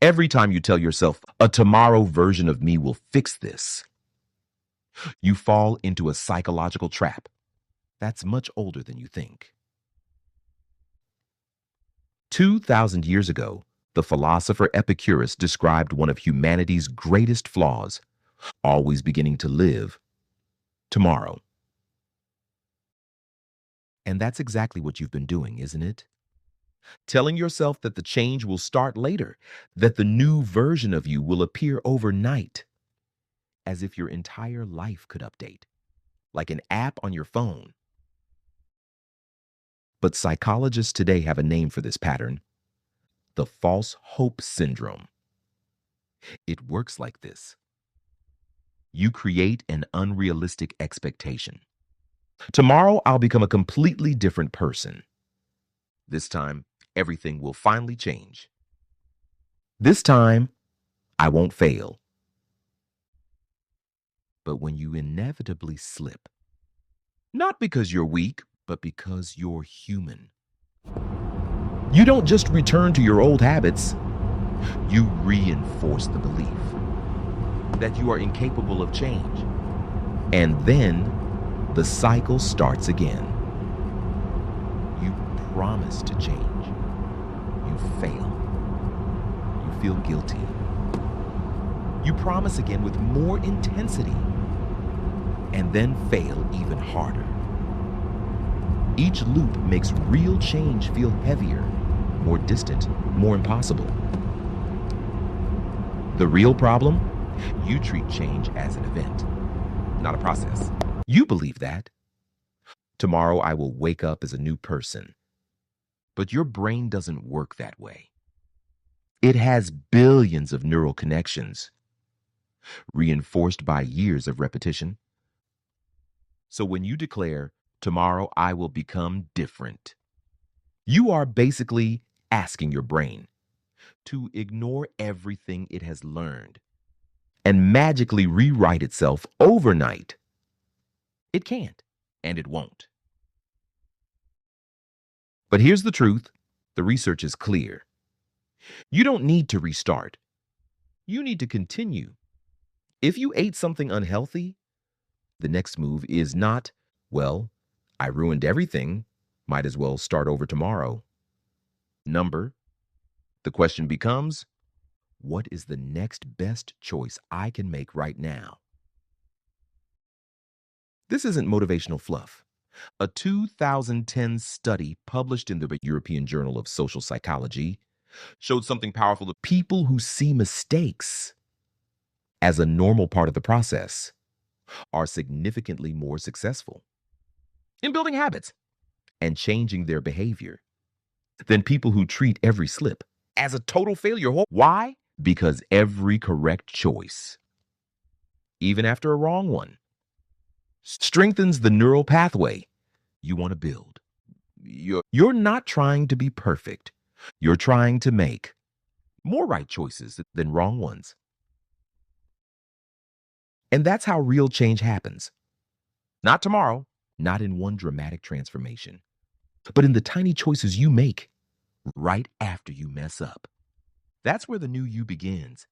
Every time you tell yourself, a tomorrow version of me will fix this, you fall into a psychological trap that's much older than you think. 2,000 years ago, the philosopher Epicurus described one of humanity's greatest flaws, always beginning to live tomorrow. And that's exactly what you've been doing, isn't it? Telling yourself that the change will start later, that the new version of you will appear overnight, as if your entire life could update, like an app on your phone. But psychologists today have a name for this pattern: the false hope syndrome. It works like this. You create an unrealistic expectation. Tomorrow, I'll become a completely different person. This time, everything will finally change. This time, I won't fail. But when you inevitably slip, not because you're weak, but because you're human, you don't just return to your old habits, you reinforce the belief that you are incapable of change. And then the cycle starts again. You promise to change. You fail. You feel guilty. You promise again with more intensity, and then fail even harder. Each loop makes real change feel heavier, more distant, more impossible. The real problem? You treat change as an event, not a process. You believe that. Tomorrow I will wake up as a new person. But your brain doesn't work that way. It has billions of neural connections, reinforced by years of repetition. So when you declare, tomorrow I will become different, you are basically asking your brain to ignore everything it has learned and magically rewrite itself overnight. It can't, and it won't. But here's the truth. The research is clear. You don't need to restart. You need to continue. If you ate something unhealthy, the next move is not, well, I ruined everything, might as well start over tomorrow. The question becomes, what is the next best choice I can make right now? This isn't motivational fluff. A 2010 study published in the European Journal of Social Psychology showed something powerful. People who see mistakes as a normal part of the process are significantly more successful in building habits and changing their behavior than people who treat every slip as a total failure. Why? Because every correct choice, even after a wrong one, strengthens the neural pathway you want to build. You're not trying to be perfect. You're trying to make more right choices than wrong ones. And that's how real change happens. Not tomorrow, not in one dramatic transformation, but in the tiny choices you make right after you mess up. That's where the new you begins.